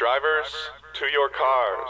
Drivers, to your cars.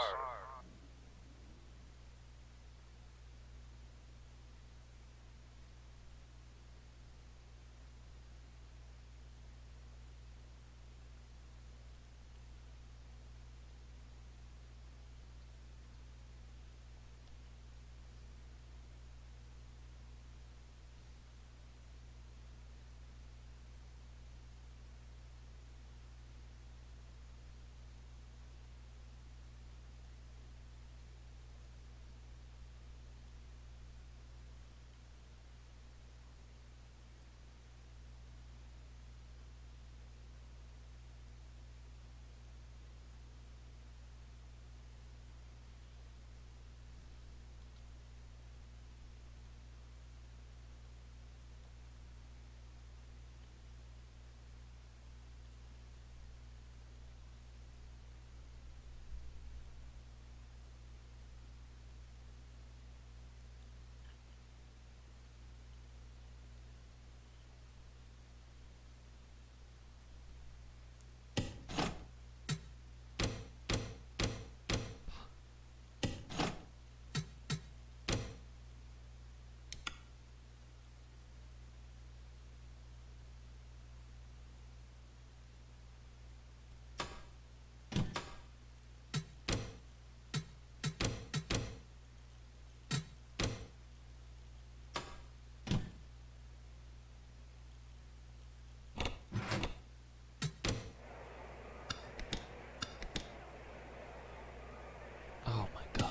Oh my god.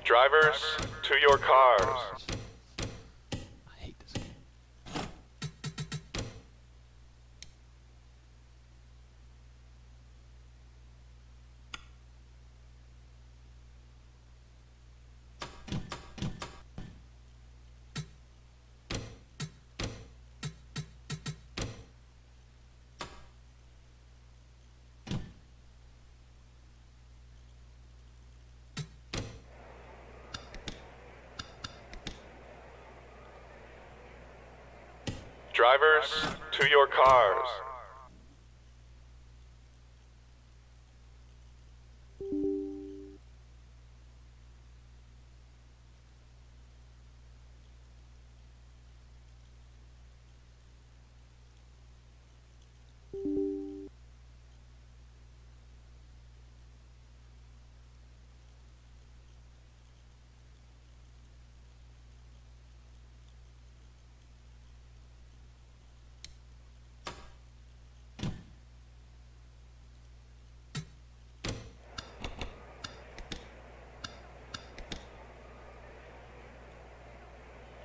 Drivers, to your cars. I hate this game. Drivers, to your cars.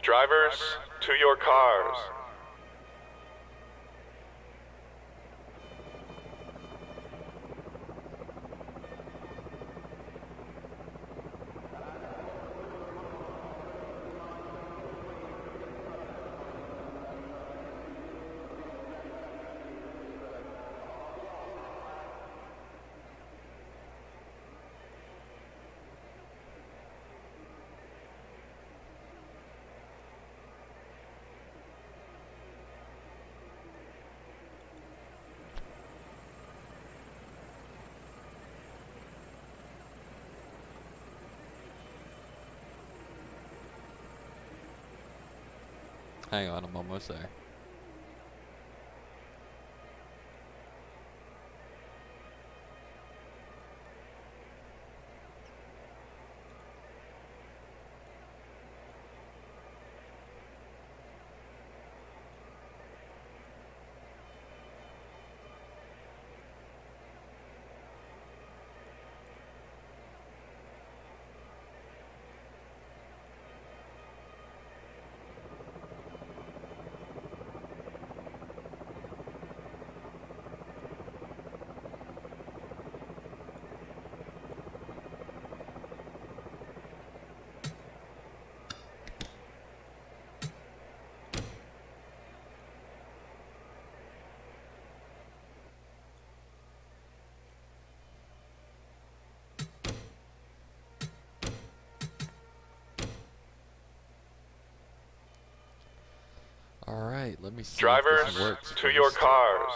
Drivers, to your cars. Hang on, I'm almost there. Alright, let me see if Drivers, this works to your first. cars.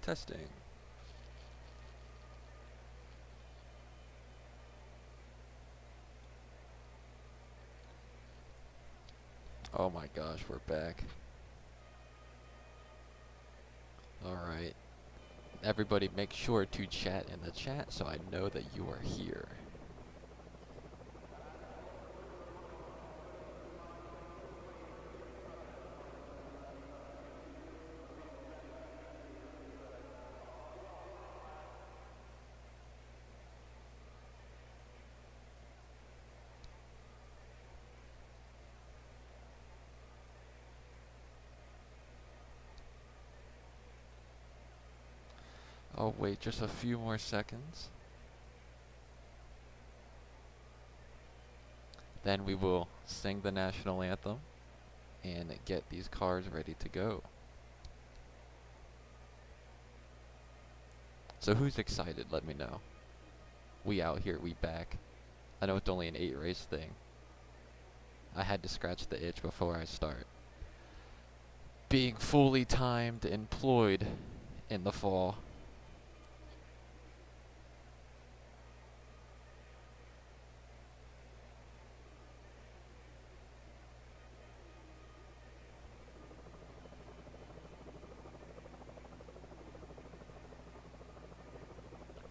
Testing. Oh my gosh, we're back. Alright. Everybody make sure to chat in the chat so I know that you are here. Oh wait, just a few more seconds. Then we will sing the national anthem and get these cars ready to go. So who's excited? Let me know. We out here, we back. I know it's only an 8 race thing. I had to scratch the itch before I start. Being fully timed, employed in the fall.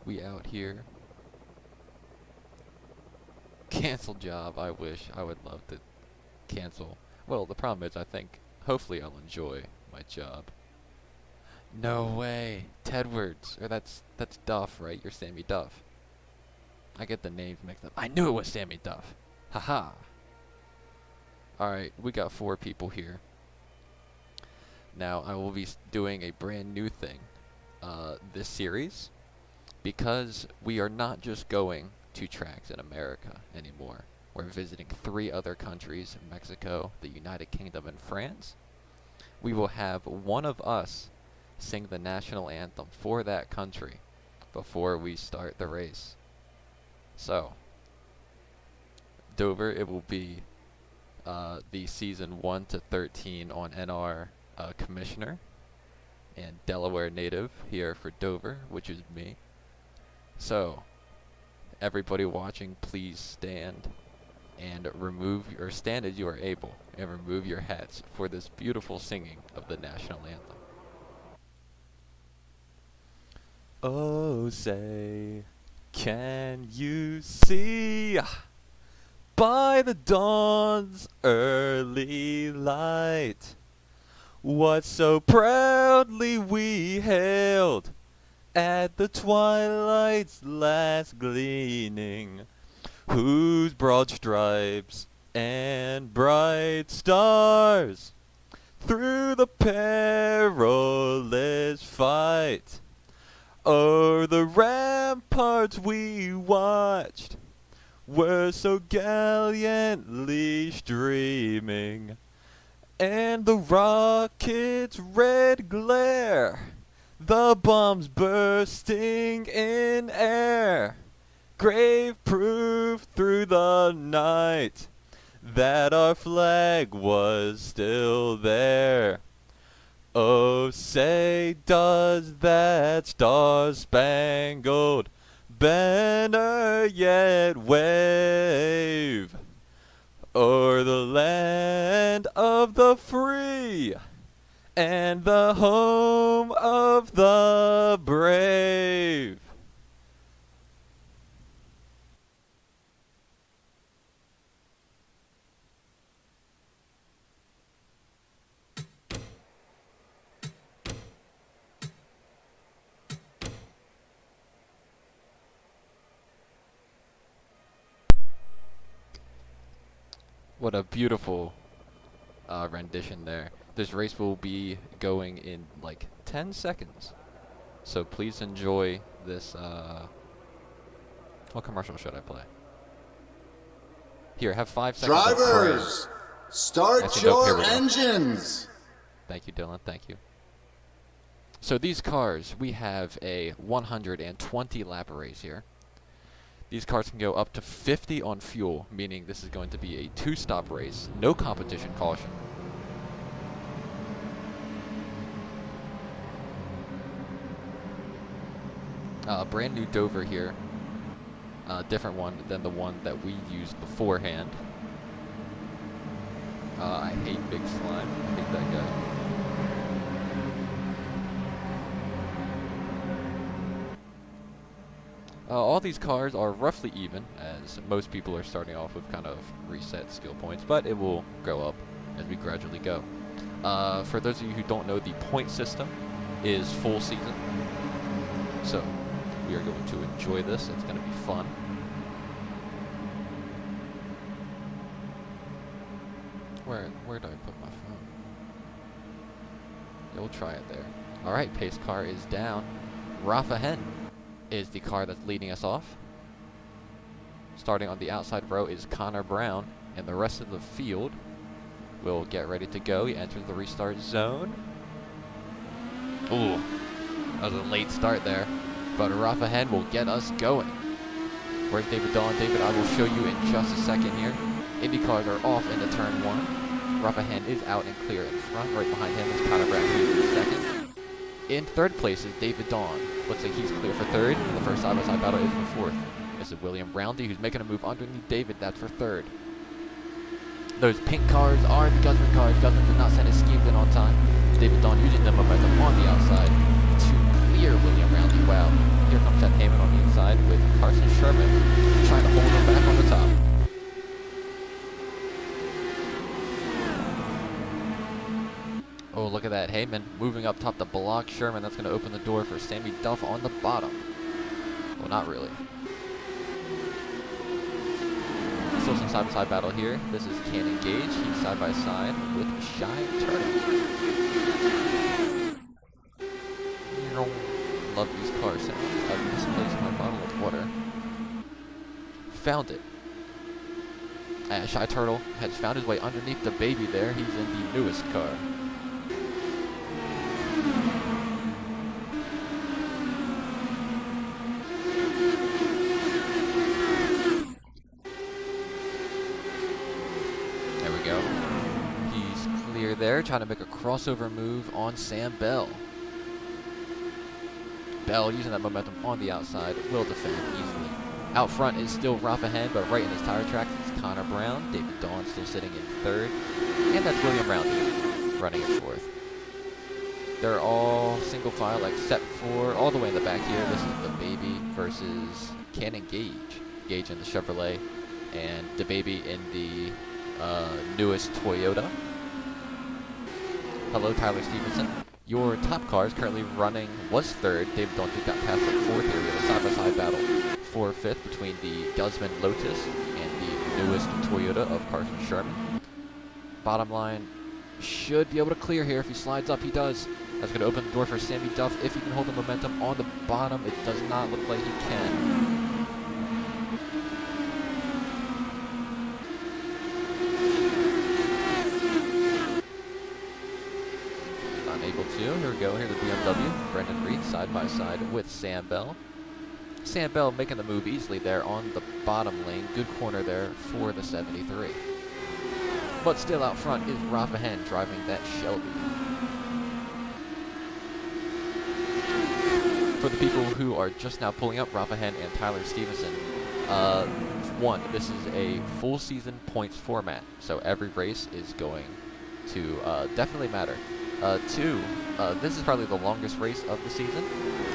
We out here. Cancel job. I wish. I would love to cancel. Well, the problem is I think hopefully I'll enjoy my job. No way. Tedwards. Or that's Duff, right? You're Sammy Duff. I get the names mixed up. I knew it was Sammy Duff. Haha. Alright, we got 4 people here. Now I will be doing a brand new thing this series. Because we are not just going to tracks in America anymore. We're visiting 3 other countries, Mexico, the United Kingdom, and France. We will have one of us sing the national anthem for that country before we start the race. So, Dover, it will be the season 1 to 13 on NR commissioner, and Delaware native here for Dover, which is me. So, everybody watching, please stand and stand as you are able, and remove your hats for this beautiful singing of the national anthem. Oh, say, can you see by the dawn's early light what so proudly we hailed at the twilight's last gleaming, whose broad stripes and bright stars through the perilous fight o'er the ramparts we watched were so gallantly streaming, and the rocket's red glare, the bombs bursting in air, grave proof through the night that our flag was still there. Oh, say, does that star-spangled banner yet wave o'er the land of the free and the home of the brave? What a beautiful rendition there. This race will be going in like 10 seconds. So please enjoy this. What commercial should I play? Here, have 5 seconds. Drivers, start your engines. Thank you, Dylan. Thank you. So these cars, we have a 120 lap race here. These cars can go up to 50 on fuel, meaning this is going to be a 2-stop race, no competition caution. Brand new Dover here. Different one than the one that we used beforehand. I hate Big Slime. I hate that guy. All these cars are roughly even, as most people are starting off with kind of reset skill points, but it will go up as we gradually go. For those of you who don't know, the point system is full season. So we are going to enjoy this. It's going to be fun. Where did I put my phone? Yeah, we'll try it there. All right, pace car is down. Rafa Hen is the car that's leading us off. Starting on the outside row is Connor Brown, and the rest of the field will get ready to go. He enters the restart zone. Ooh, that was a late start there, but Rafa Hen will get us going. Where's David Dawn? David, I will show you in just a second here. Indy cars are off into turn 1. Rafa Hen is out and clear in front. Right behind him is Connor Brown, who's in second. In third place is David Dawn. Looks like he's clear for third. The first side-by-side battle is for fourth. This is William Roundy, who's making a move underneath David. That's for third. Those pink cars are the Guzman cars. Guzman did not send his schemes in on time. David Dawn using the momentum on the outside to clear William Roundy. Wow. Here comes Seth Heyman on the inside with Carson Sherman trying to hold him back on the top. Oh, look at that. Heyman moving up top to block Sherman. That's going to open the door for Sammy Duff on the bottom. Well, not really. Still some side-by-side battle here. This is Cannon Gage. He's side-by-side with Shy Turtle. Love these car sounds. I've misplaced my bottle of water. Found it. Shy Turtle has found his way underneath the baby there. He's in the newest car. There we go. He's clear there, trying to make a crossover move on Sam Bell. Bell using that momentum on the outside will defend easily. Out front is still Rafa Hen, but right in his tire tracks is Connor Brown. David Dawn still sitting in third. And that's William Roundy running in fourth. They're all single file except for all the way in the back here. This is the baby versus Cannon Gage. Gage in the Chevrolet and the baby in the newest Toyota. Hello, Tyler Stevenson. Your top car is currently running, was third. David Dawn just got past at fourth here. We have a side-by-side battle for fifth between the Guzman Lotus and the newest Toyota of Carson Sherman. Bottom line, should be able to clear here. If he slides up, he does. That's going to open the door for Sammy Duff. If he can hold the momentum on the bottom, it does not look like he can. Unable to. Here we go. Here's the BMW. Brendan Reed side by side with Sam Bell. Sam Bell making the move easily there on the bottom lane. Good corner there for the 73. But still out front is Rafa Hen driving that Shelby. For the people who are just now pulling up, Rafa Hen and Tyler Stevenson, one, this is a full season points format, so every race is going to definitely matter. Two, this is probably the longest race of the season.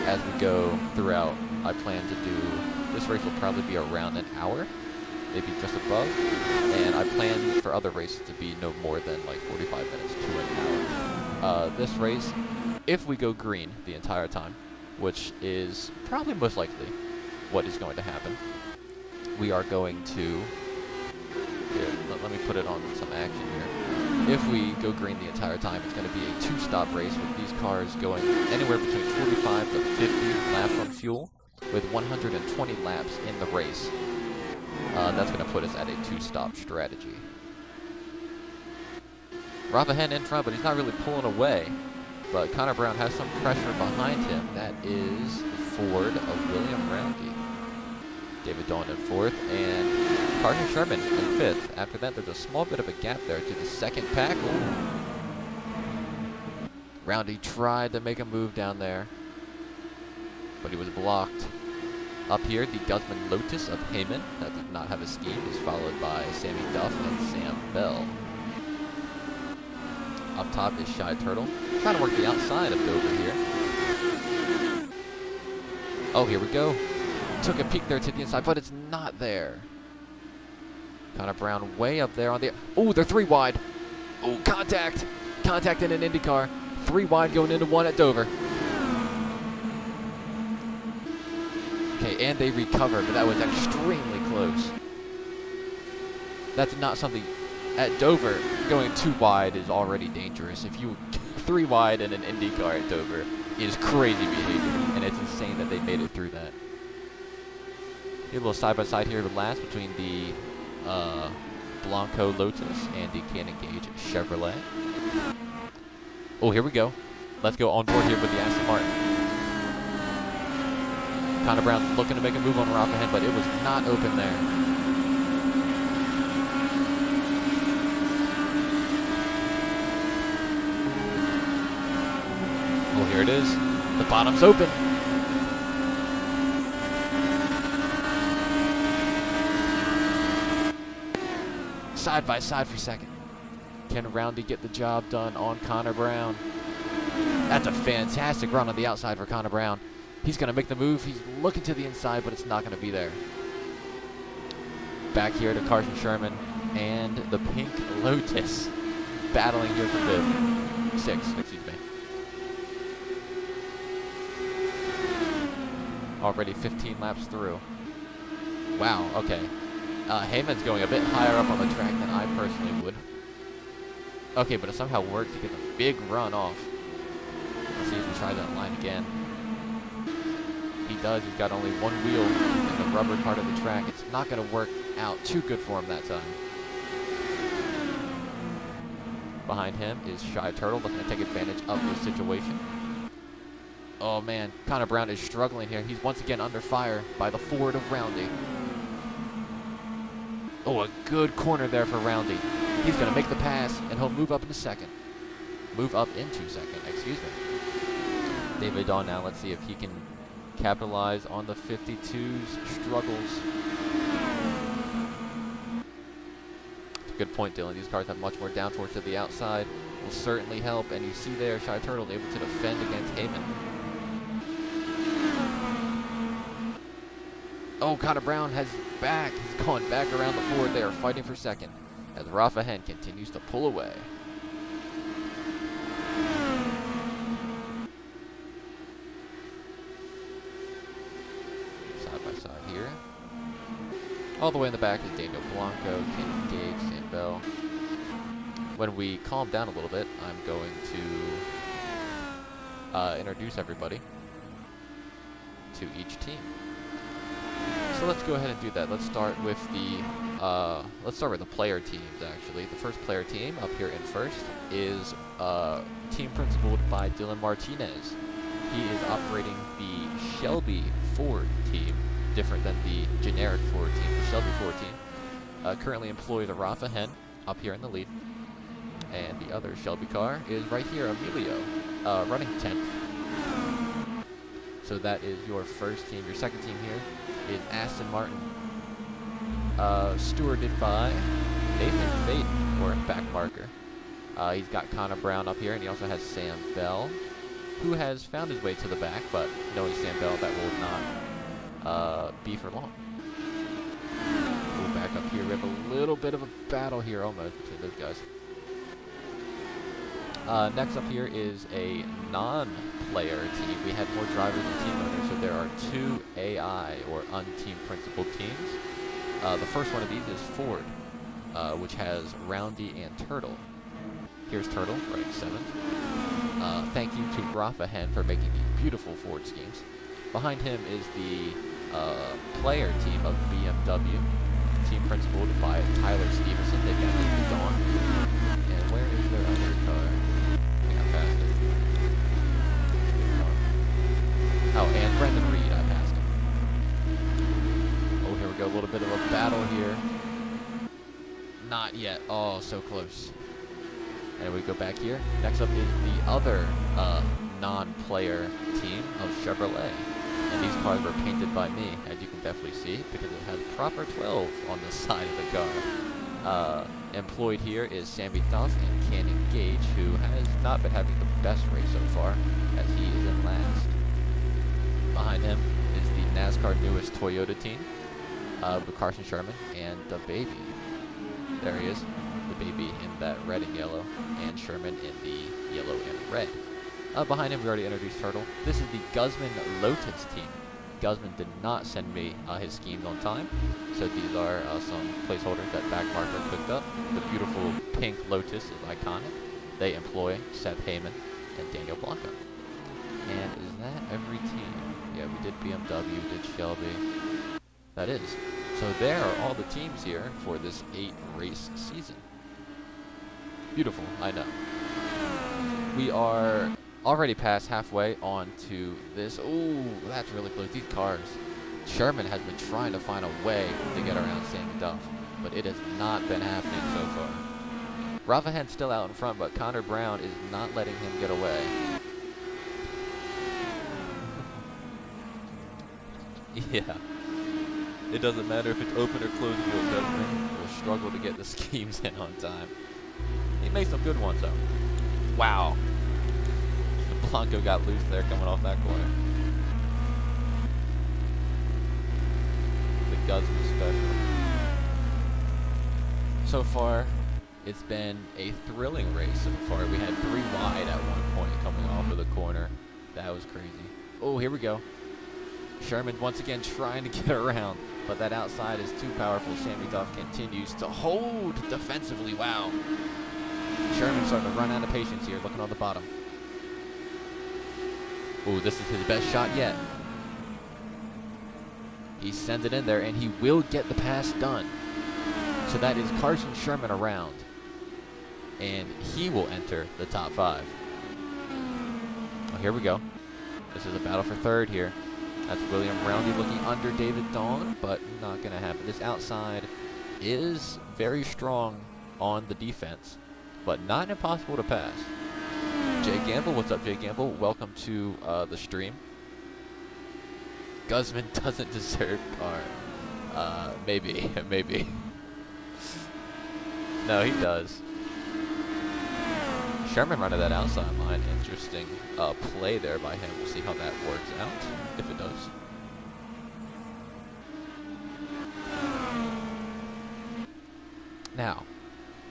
As we go throughout, I plan to do, this race will probably be around an hour, maybe just above, and I plan for other races to be no more than like 45 minutes to an hour. This race, if we go green the entire time, which is probably most likely what is going to happen, we are going to, here, let me put it on some action here. If we go green the entire time, it's going to be a two-stop race with these cars going anywhere between 45 to 50 laps on fuel, with 120 laps in the race. That's going to put us at a two-stop strategy. Rafa Hen in front, but he's not really pulling away. But Connor Brown has some pressure behind him. That is Ford of William Roundy. David Dawn in fourth, and Carson Sherman in fifth. After that, there's a small bit of a gap there to the second pack. Ooh. Roundy tried to make a move down there. but he was blocked. Up here, the Guzman Lotus of Heyman, that did not have a scheme, is followed by Sammy Duff and Sam Bell. Up top is Shy Turtle, trying to work the outside of Dover here. Oh, here we go. Took a peek there to the inside, but it's not there. Connor Brown way up there on the... Oh, they're 3 wide. Oh, contact. Contact in an IndyCar. 3 wide going into 1 at Dover. Okay, and they recover, but that was extremely close. That's not something... At Dover, going 2 wide is already dangerous. If you 3 wide in an IndyCar at Dover is crazy behavior, and it's insane that they made it through that. A little side-by-side here with last between the Blanco Lotus and the Cannon Gage Chevrolet. Oh, here we go. Let's go on board here with the Aston Martin. Connor Brown looking to make a move on Rappahan, but it was not open there. Oh, here it is. The bottom's open. Side by side for second. Can Roundy get the job done on Connor Brown? That's a fantastic run on the outside for Connor Brown. He's going to make the move. He's looking to the inside, but it's not going to be there. Back here to Carson Sherman and the Pink Lotus battling here for 5th. 6th, excuse me. Already 15 laps through. Wow, okay. Heyman's going a bit higher up on the track than I personally would. Okay, but it somehow worked to get a big run off. Let's see if he tries that line again. He does. He's got only 1 wheel in the rubber part of the track. It's not going to work out too good for him that time. Behind him is Shy Turtle looking to take advantage of the situation. Oh man, Connor Brown is struggling here. He's once again under fire by the Ford of Roundy. Oh, a good corner there for Roundy. He's going to make the pass, and he'll move up into second. Move up into second, excuse me. David Dawn now, let's see if he can capitalize on the 52's struggles. Good point, Dylan. These cars have much more downforce to the outside. Will certainly help, and you see there, Shy Turtle able to defend against Heyman. Oh, Connor Brown has back. He's gone back around the Ford. They are fighting for second as Rappahan continues to pull away. Side by side here. All the way in the back is Daniel Blanco, Cannon Gage, Sam Bell. When we calm down a little bit, I'm going to introduce everybody to each team. So let's go ahead and do that. Let's start with the player teams. Actually, the first player team up here in first is team principaled by Dylan Martinez. He is operating the Shelby Ford team, different than the generic Ford team. The Shelby Ford team currently employs a Rappahan up here in the lead, and the other Shelby car is right here, Emilio, running 10th. So that is your first team. Your second team here is Aston Martin, stewarded by Nathan Faden, or back marker. He's got Connor Brown up here, and he also has Sam Bell, who has found his way to the back, but knowing Sam Bell, that will not be for long. We'll back up here. We have a little bit of a battle here almost between those guys. Next up here is a non-player team. We had more drivers than team owners, so there are 2 AI or unteam principal teams. The first one of these is Ford, which has Roundy and Turtle. Here's Turtle, running 7th. Thank you to Rappahan for making these beautiful Ford schemes. Behind him is the player team of BMW, team principaled by Tyler Stevenson. They've got Nathan Dawn. And where is their other car? Oh, and Brendan Reed, I passed him. Oh, here we go, a little bit of a battle here. Not yet. Oh, so close. And we go back here. Next up is the other non-player team of Chevrolet. And these cars were painted by me, as you can definitely see, because it has proper 12 on the side of the car. Employed here is Sammy Duff and Canyon Gage, who has not been having the best race so far, as he is in last. Behind him is the NASCAR newest Toyota team, with Carson Sherman and the baby. There he is, the baby in that red and yellow, and Sherman in the yellow and red. Behind him, we already introduced Turtle. This is the Guzman Lotus team. Guzman did not send me his schemes on time, so these are some placeholders that Backmarker cooked up. The beautiful pink Lotus is iconic. They employ Seth Heyman and Daniel Blanco. And is that every team? Yeah, we did BMW, we did Shelby. That is. So there are all the teams here for this 8-race season. Beautiful, I know. We are already past halfway on to this. Ooh, that's really close. These cars. Sherman has been trying to find a way to get around Sammy Duff, but it has not been happening so far. Ravahan's still out in front, but Connor Brown is not letting him get away. Yeah. It doesn't matter if it's open or closed wheel, Guzman will struggle to get the schemes in on time. He made some good ones, though. Wow. Blanco got loose there coming off that corner. The Guzman special. So far, it's been a thrilling race so far. We had 3 wide at one point coming off of the corner. That was crazy. Oh, here we go. Sherman once again trying to get around, but that outside is too powerful. Sammy Duff continues to hold defensively. Wow. Sherman's starting to run out of patience here, looking on the bottom. Ooh, this is his best shot yet. He sends it in there, and he will get the pass done. So that is Carson Sherman around, and he will enter the top 5. Oh, here we go. This is a battle for third here. That's William Roundy looking under David Dawn, but not going to happen. This outside is very strong on the defense, but not impossible to pass. Jay Gamble, what's up, Jay Gamble? Welcome to the stream. Guzman doesn't deserve car. Maybe, maybe. No, he does. Sherman running that outside line. Interesting play there by him. We'll see how that works out, if it does. Now,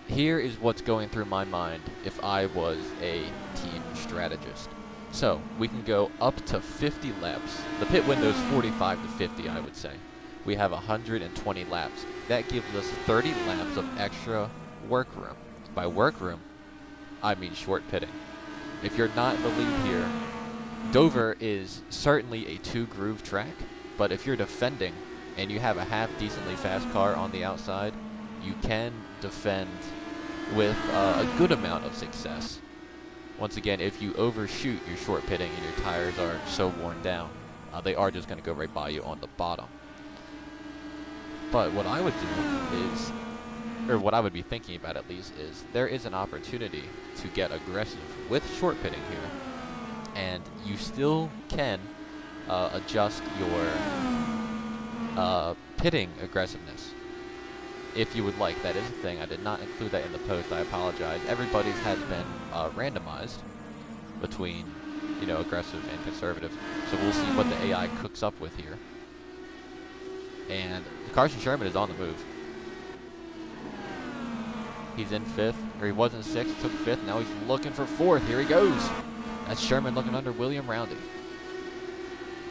here is what's going through my mind if I was a team strategist. So, we can go up to 50 laps. The pit window is 45 to 50, I would say. We have 120 laps. That gives us 30 laps of extra workroom. By workroom, I mean short pitting. If you're not in the lead here, Dover is certainly a 2-groove track, but if you're defending and you have a half-decently fast car on the outside, you can defend with a good amount of success. Once again, if you overshoot your short pitting and your tires are so worn down, they are just going to go right by you on the bottom. But what I would do is, or what I would be thinking about at least, is there is an opportunity to get aggressive with short pitting here, and you still can adjust your pitting aggressiveness if you would like. That is a thing. I did not include that in the post. I apologize. Everybody's has been randomized between, you know, aggressive and conservative. So we'll see what the AI cooks up with here. And Carson Sherman is on the move. He's in 5th, or he was in 6th, took 5th, now he's looking for 4th. Here he goes. That's Sherman looking under William Roundy.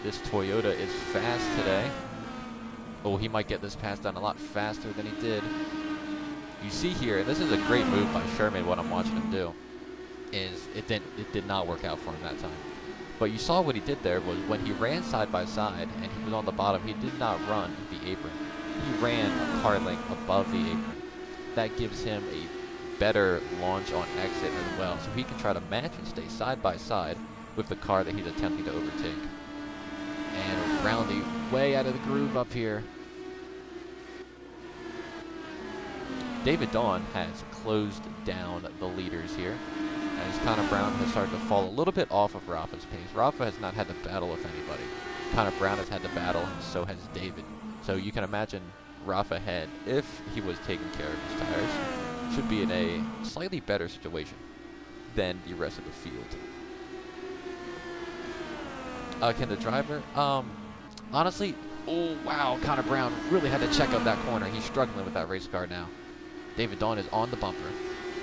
This Toyota is fast today. Oh, he might get this pass done a lot faster than he did. You see here, and this is a great move by Sherman, what I'm watching him do, is it did not work out for him that time. But you saw what he did there was when he ran side by side and he was on the bottom, he did not run the apron. He ran a car length above the apron. That gives him a better launch on exit as well, so he can try to match and stay side by side with the car that he's attempting to overtake. And Roundy way out of the groove up here. David Dawn has closed down the leaders here, as Connor Brown has started to fall a little bit off of Rafa's pace. Rafa has not had to battle with anybody. Connor Brown has had to battle, and so has David. So you can imagine Rafa Head, if he was taking care of his tires, should be in a slightly better situation than the rest of the field. Can the driver? Honestly, oh wow, Connor Brown really had to check out that corner. He's struggling with that race car now. David Dawn is on the bumper.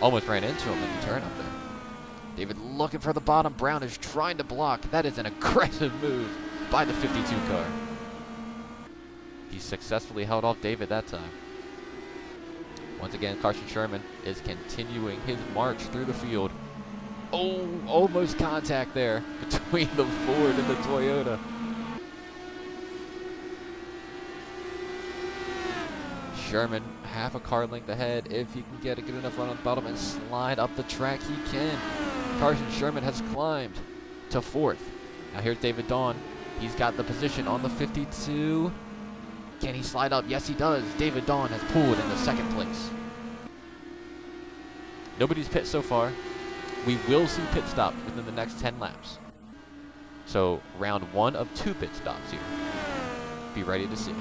Almost ran into him in the turn up there. David looking for the bottom. Brown is trying to block. That is an aggressive move by the 52 car. He successfully held off David that time. Once again, Carson Sherman is continuing his march through the field. Oh, almost contact there between the Ford and the Toyota. Sherman half a car length ahead. If he can get a good enough run on the bottom and slide up the track, he can. Carson Sherman has climbed to 4th. Now here's David Dawn. He's got the position on the 52. Can he slide up? Yes, he does. David Dawn has pulled into 2nd place. Nobody's pit so far. We will see pit stops within the next 10 laps. So round 1 of 2 pit stops here. Be ready to see.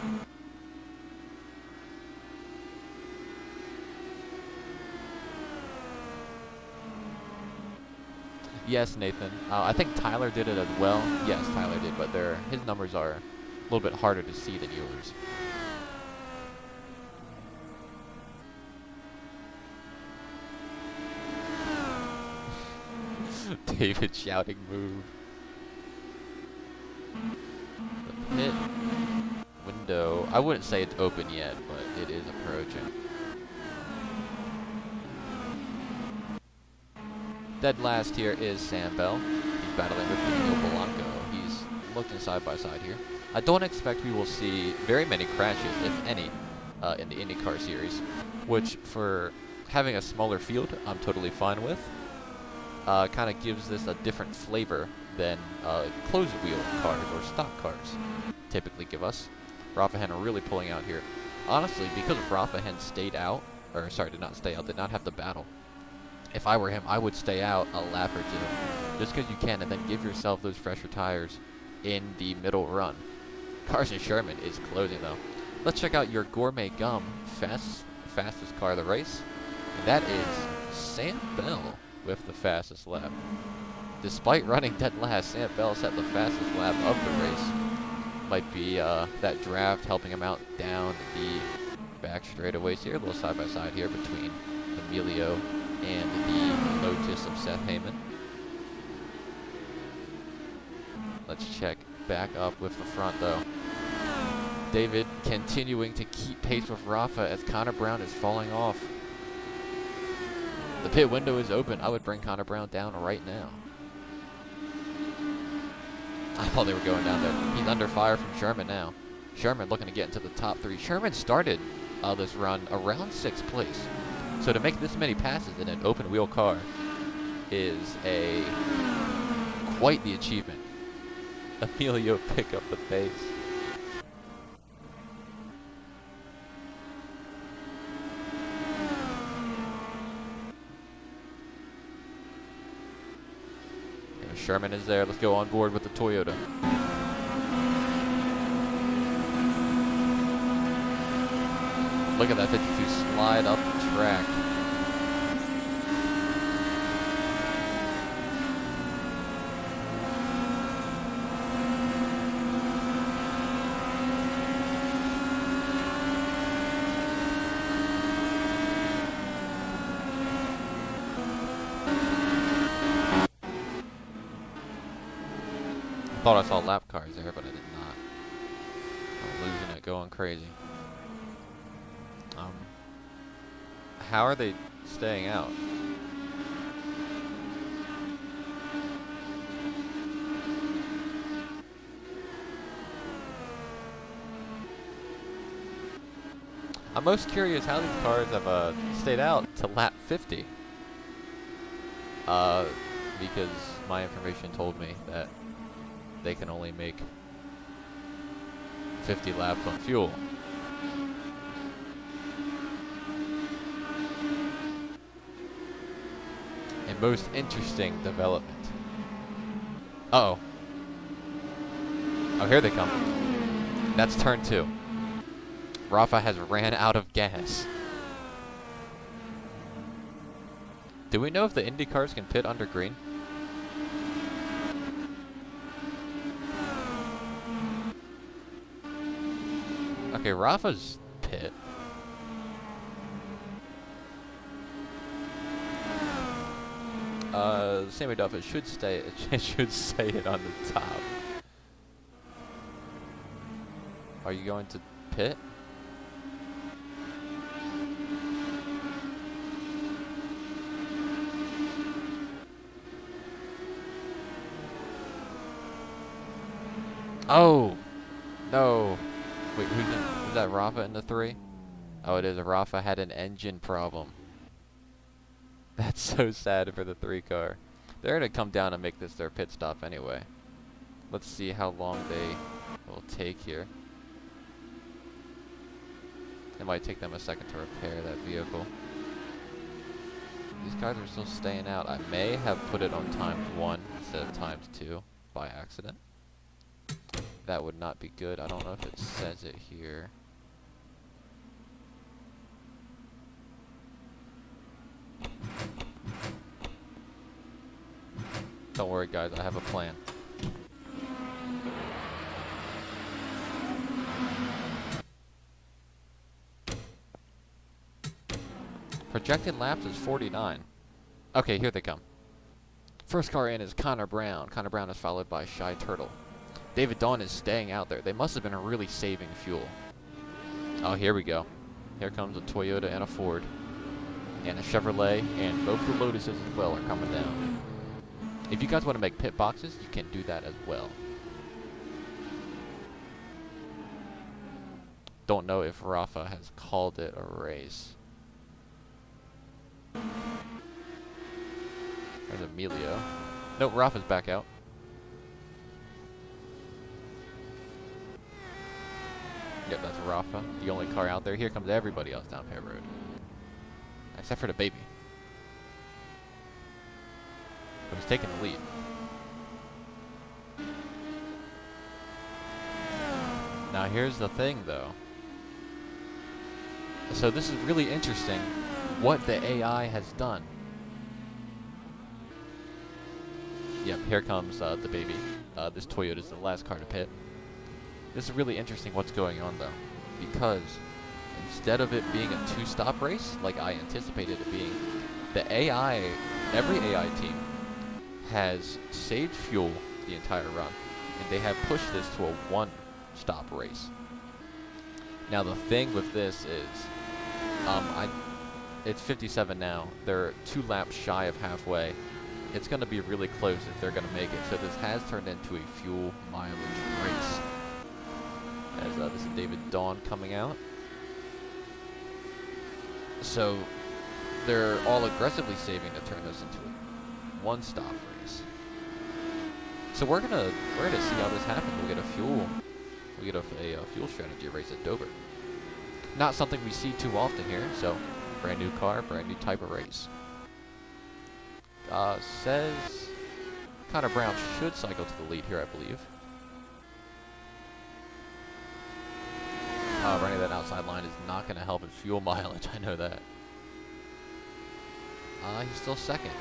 Yes, Nathan. I think Tyler did it as well. Yes, Tyler did, but his numbers are a little bit harder to see than yours. David shouting move. The pit window, I wouldn't say it's open yet, but it is approaching. Dead last here is Sam Bell. He's battling with Daniel Polanco. He's looking side by side here. I don't expect we will see very many crashes, if any, in the IndyCar series, which for having a smaller field, I'm totally fine with. Kind of gives this a different flavor than closed wheel cars or stock cars typically give us. Rafa Hen are really pulling out here. Honestly, because Rafa Hen stayed out, or sorry, did not stay out, did not have to battle. If I were him, I would stay out a lap or two, just because you can, and then give yourself those fresher tires in the middle run. Carson Sherman is closing, though. Let's check out your Gourmet Gum fastest car of the race. And that is Sam Bell with the fastest lap. Despite running dead last, Sam Bell set the fastest lap of the race. Might be that draft helping him out down the back straightaways here. A little side-by-side here between Emilio and the Lotus of Seth Heyman. Let's check back up with the front, though. David continuing to keep pace with Rafa as Connor Brown is falling off. The pit window is open. I would bring Connor Brown down right now. I thought they were going down there. He's under fire from Sherman now. Sherman looking to get into the top 3. Sherman started this run around 6th place. So to make this many passes in an open wheel car is quite the achievement. Emilio pick up the pace. Sherman is there. Let's go on board with the Toyota. Look at that 52 slide up the track. I thought I saw lap cars there, but I did not. I'm losing it, going crazy. How are they staying out? I'm most curious how these cars have stayed out to lap 50. Because my information told me that they can only make 50 laps on fuel. A most interesting development. Uh-oh. Oh, here they come. That's turn 2. Rafa has ran out of gas. Do we know if the Indy cars can pit under green? Okay, Rafa's pit. Sammy Duff, should stay. It should say it on the top. Are you going to pit? Oh no! Wait, is that Rafa in the 3? Oh, it is. Rafa had an engine problem. That's so sad for the 3 car. They're gonna come down and make this their pit stop anyway. Let's see how long they will take here. It might take them a second to repair that vehicle. These guys are still staying out. I may have put it on ×1 instead of ×2 by accident. That would not be good. I don't know if it says it here. Don't worry guys, I have a plan. Projected laps is 49. Okay, here they come. First car in is Connor Brown. Connor Brown is followed by Shy Turtle. David Dawn is staying out there. They must have been really saving fuel. Oh, here we go. Here comes a Toyota and a Ford. And a Chevrolet, and both the Lotuses as well are coming down. If you guys want to make pit boxes, you can do that as well. Don't know if Rafa has called it a race. There's Emilio. Nope, Rafa's back out. Yep, that's Rafa, the only car out there. Here comes everybody else down pit road. Except for the baby. Who's taking the lead. Now here's the thing though. So this is really interesting what the AI has done. Yep, here comes the baby. This Toyota is the last car to pit. This is really interesting what's going on though, because instead of it being a 2-stop race like I anticipated it being, the AI, every AI team has saved fuel the entire run, and they have pushed this to a 1-stop race. Now the thing with this is, it's 57 now. They're 2 laps shy of halfway. It's going to be really close if they're going to make it. So this has turned into a fuel mileage race. As this is David Dawn coming out. So they're all aggressively saving to turn this into a 1-stop race. So we're gonna see how this happens. We'll get a fuel strategy race at Dover. Not something we see too often here. So brand new car, brand new type of race. Says Connor Brown should cycle to the lead here, I believe. Running that outside line is not going to help in fuel mileage, I know that. He's still second.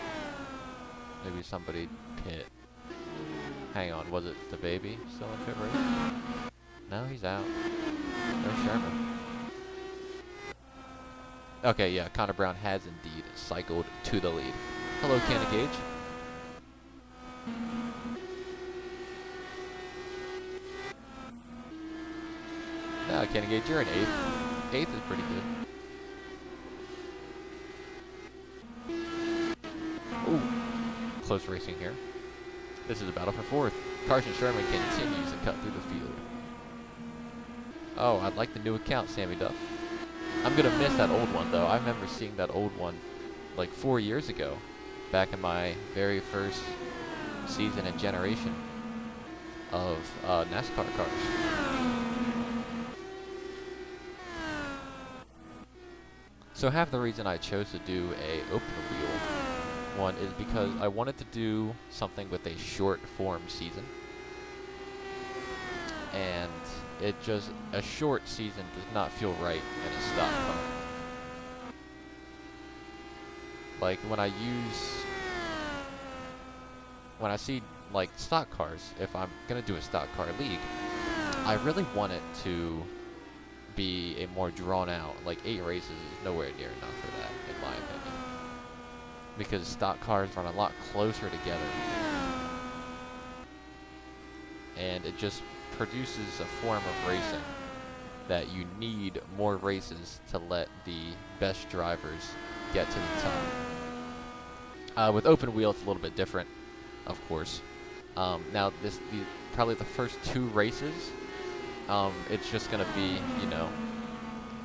Maybe somebody pit. Hang on, was it the baby still in pit race? No, he's out. There's Sherman. Okay, yeah, Connor Brown has indeed cycled to the lead. Hello, Cannon Gage. No, Cannon Gage, you're in 8th. 8th is pretty good. Ooh, close racing here. This is a battle for 4th. Carson Sherman continues to cut through the field. Oh, I like the new account, Sammy Duff. I'm gonna miss that old one though. I remember seeing that old one like 4 years ago, back in my very first season and generation of NASCAR cars. So half the reason I chose to do a open wheel one is because I wanted to do something with a short form season. and a short season does not feel right in a stock car. Like when I see like stock cars, if I'm gonna do a stock car league, I really want it to be a more drawn out, like 8 races is nowhere near enough for that, in my opinion. Because stock cars run a lot closer together. And it just produces a form of racing that you need more races to let the best drivers get to the top. With open wheel, it's a little bit different, of course. Now, probably the first 2 races, it's just going to be, you know,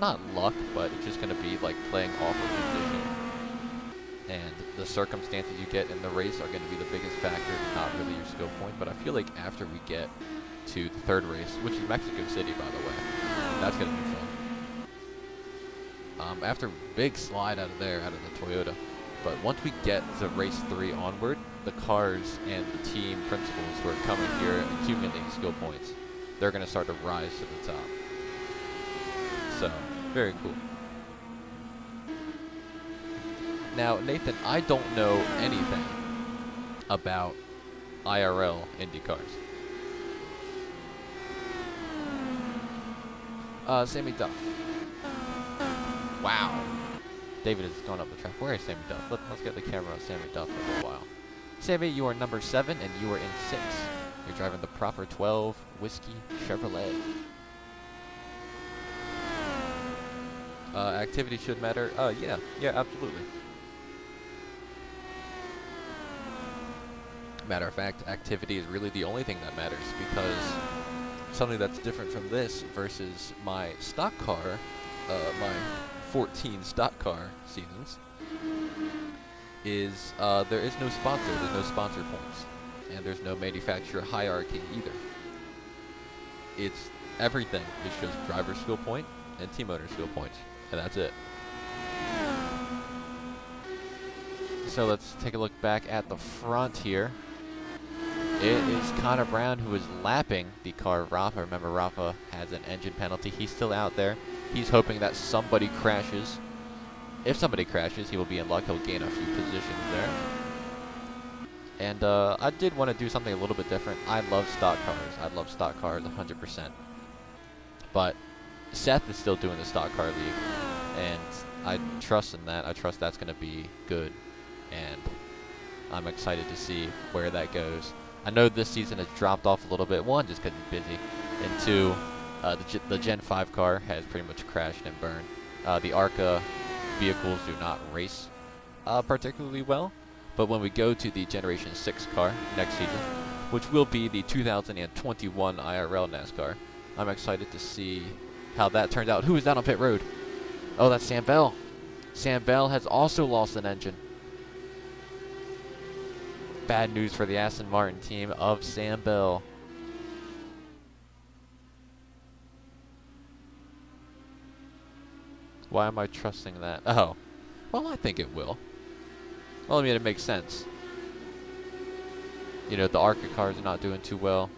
not luck, but it's just going to be like playing off of position. And the circumstances you get in the race are going to be the biggest factor, not really your skill point. But I feel like after we get to the 3rd race, which is Mexico City, by the way, that's going to be fun. After big slide out of there, out of the Toyota. But once we get to race 3 onward, the cars and the team principals who are coming here and accumulating skill points, they're going to start to rise to the top. So, very cool. Now, Nathan, I don't know anything about IRL Indy cars. Sammy Duff. Wow. David is going up the track. Where is Sammy Duff? Let's get the camera on Sammy Duff for a little while. Sammy, you are number 7 and you are in 6. You're driving the proper 12 Whiskey Chevrolet. Activity should matter. Yeah, absolutely. Matter of fact, activity is really the only thing that matters, because something that's different from this versus my stock car, my 14 stock car seasons, is there is no sponsor. There's no sponsor points, and there's no manufacturer hierarchy either. It's everything. It's just driver skill point and team owner skill points, and that's it. So let's take a look back at the front here. It is Connor Brown who is lapping the car of Rafa. Remember, Rafa has an engine penalty. He's still out there. He's hoping that somebody crashes. If somebody crashes, he will be in luck. He'll gain a few positions there. And I did want to do something a little bit different. I love stock cars. I love stock cars 100%. But Seth is still doing the stock car league, and I trust in that. I trust that's going to be good, and I'm excited to see where that goes. I know this season has dropped off a little bit. 1, just because it's busy, and 2, the Gen 5 car has pretty much crashed and burned. The ARCA vehicles do not race particularly well, but when we go to the Generation 6 car next season, which will be the 2021 IRL NASCAR, I'm excited to see how that turns out. Who is that on pit road? Oh, that's Sam Bell. Sam Bell has also lost an engine. Bad news for the Aston Martin team of Sam Bell. Why am I trusting that? Oh, well, I think it will. Well, I mean, it makes sense. You know, the ARCA cars are not doing too well.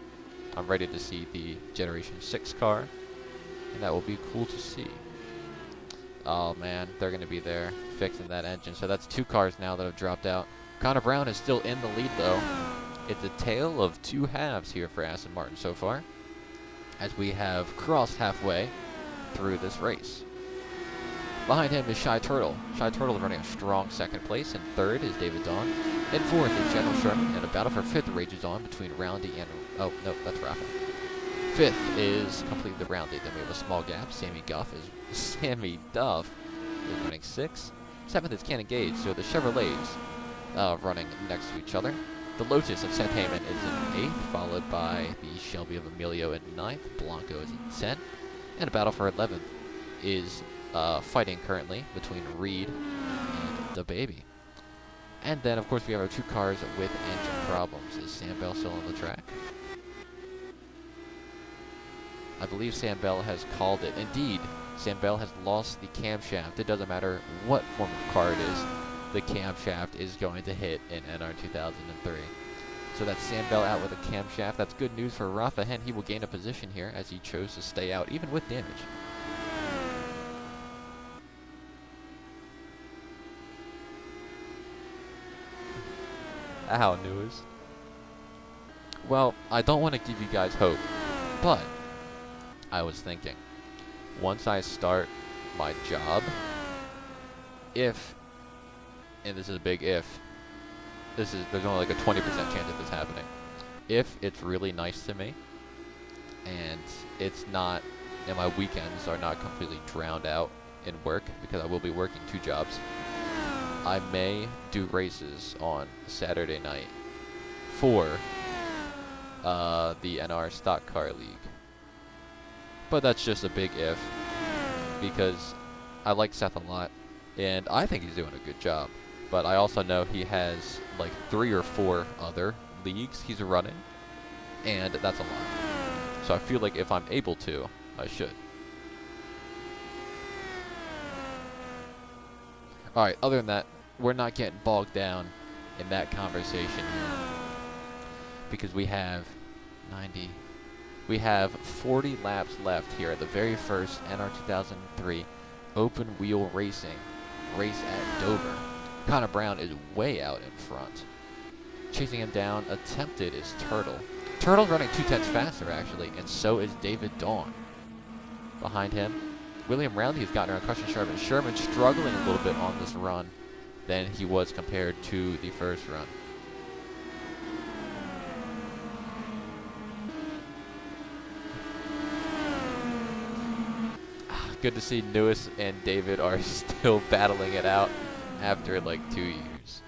I'm ready to see the Generation 6 car, and that will be cool to see. Oh, man, they're going to be there fixing that engine. So that's 2 cars now that have dropped out. Connor Brown is still in the lead, though. It's a tale of 2 halves here for Aston Martin so far, as we have crossed halfway through this race. Behind him is Shy Turtle. Shy Turtle is running a strong 2nd place, and 3rd is David Dawn. In 4th is General Sherman, and a battle for 5th rages on between Roundy and... Oh, no, that's Rafa. 5th is completely Roundy. Then we have a small gap. Sammy Duff is running 6th. 7th is Cannon Gage, so the Chevrolets running next to each other. The Lotus of Seth Heyman is in 8th, followed by the Shelby of Emilio in 9th. Blanco is in 10th. And a battle for 11th is fighting currently between Reed and the Baby. And then, of course, we have our 2 cars with engine problems. Is Sam Bell still on the track? I believe Sam Bell has called it. Indeed, Sam Bell has lost the camshaft. It doesn't matter what form of car it is. The camshaft is going to hit in NR 2003. So that's Sam Bell out with a camshaft. That's good news for Rafa Hen. He will gain a position here as he chose to stay out, even with damage. How news? Well, I don't want to give you guys hope, but I was thinking, once I start my job, if, and this is a big if, there's only like a 20% chance of this happening. If it's really nice to me, and it's not, and my weekends are not completely drowned out in work, because I will be working 2 jobs, I may do races on Saturday night for the NR Stock Car League. But that's just a big if, because I like Seth a lot, and I think he's doing a good job. But I also know he has like 3 or 4 other leagues he's running, and that's a lot. So I feel like if I'm able to, I should. Alright, other than that, we're not getting bogged down in that conversation here, because we have 90. We have 40 laps left here at the very first NR 2003 open wheel racing race at Dover. Connor Brown is way out in front. Chasing him down, attempted is Turtle. Turtle's running 2/10 faster actually, and so is David Dawn. Behind him, William Roundy has gotten around Cushion Sherman. Sherman struggling a little bit on this run than he was compared to the first run. Good to see Lewis and David are still battling it out after like 2 years.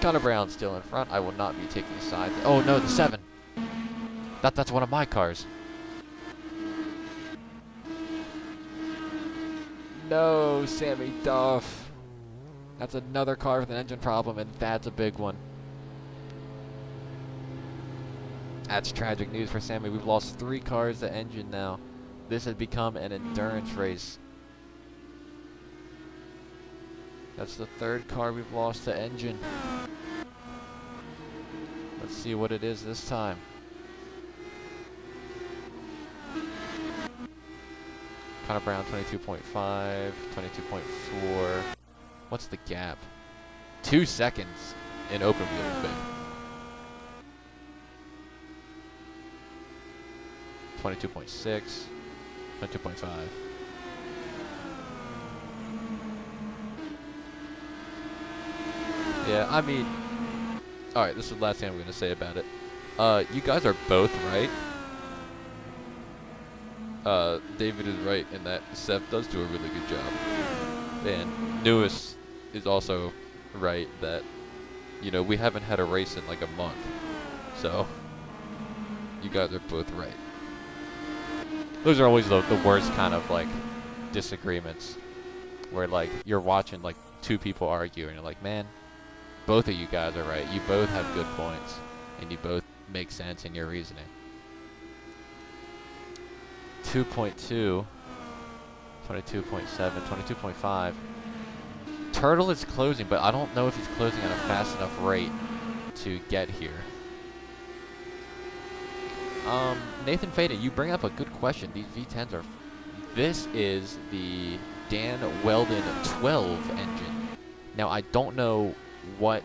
Connor Brown still in front. I will not be taking sides. Oh no, the 7. That's one of my cars. No, Sammy Duff. That's another car with an engine problem, and that's a big one. That's tragic news for Sammy. We've lost 3 cars to engine now. This has become an endurance race. That's the 3rd car we've lost to engine. Let's see what it is this time. Connor Brown 22.5, 22.4. What's the gap? 2 seconds in open wheel is big. 22.6. 22.5. Yeah, I mean, alright, this is the last thing I'm going to say about it. You guys are both right. David is right in that Seth does do a really good job. And Lewis is also right that, you know, we haven't had a race in like a month. So, you guys are both right. Those are always the worst kind of like disagreements, where like you're watching like 2 people argue and you're like, man, both of you guys are right. You both have good points and you both make sense in your reasoning. 2.2, 22.7, 22.5. Turtle is closing, but I don't know if he's closing at a fast enough rate to get here. Nathan Faden, you bring up a good question. These V10s are... This is the Dan Weldon 12 engine. Now, I don't know what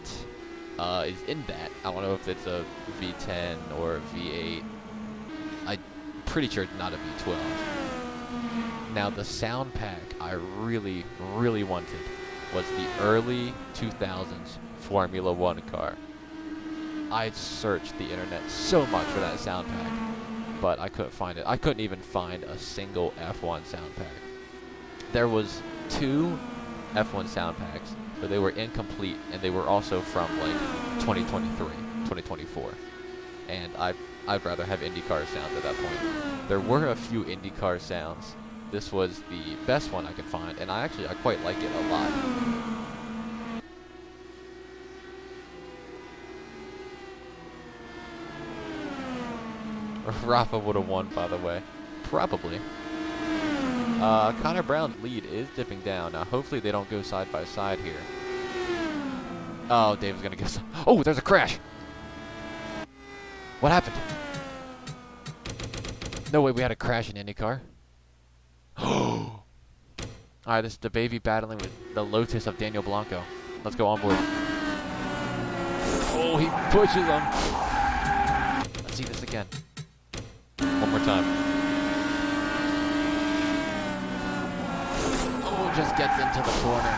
is in that. I don't know if it's a V10 or a V8. I'm pretty sure it's not a V12. Now, the sound pack I really, really wanted was the early 2000s Formula One car. I searched the internet so much for that sound pack, but I couldn't find it. I couldn't even find a single F1 sound pack. There was 2 F1 sound packs, but they were incomplete, and they were also from like 2023, 2024. And I'd rather have IndyCar sounds at that point. There were a few IndyCar sounds. This was the best one I could find, and I quite like it a lot. Rafa would have won, by the way. Probably. Connor Brown's lead is dipping down. Now, hopefully they don't go side by side here. Oh, Dave's going to get some. Oh, there's a crash. What happened? No way, we had a crash in IndyCar. Alright, this is the baby battling with the Lotus of Daniel Blanco. Let's go on board. Oh, he pushes him. Let's see this again. One more time. Oh, just gets into the corner.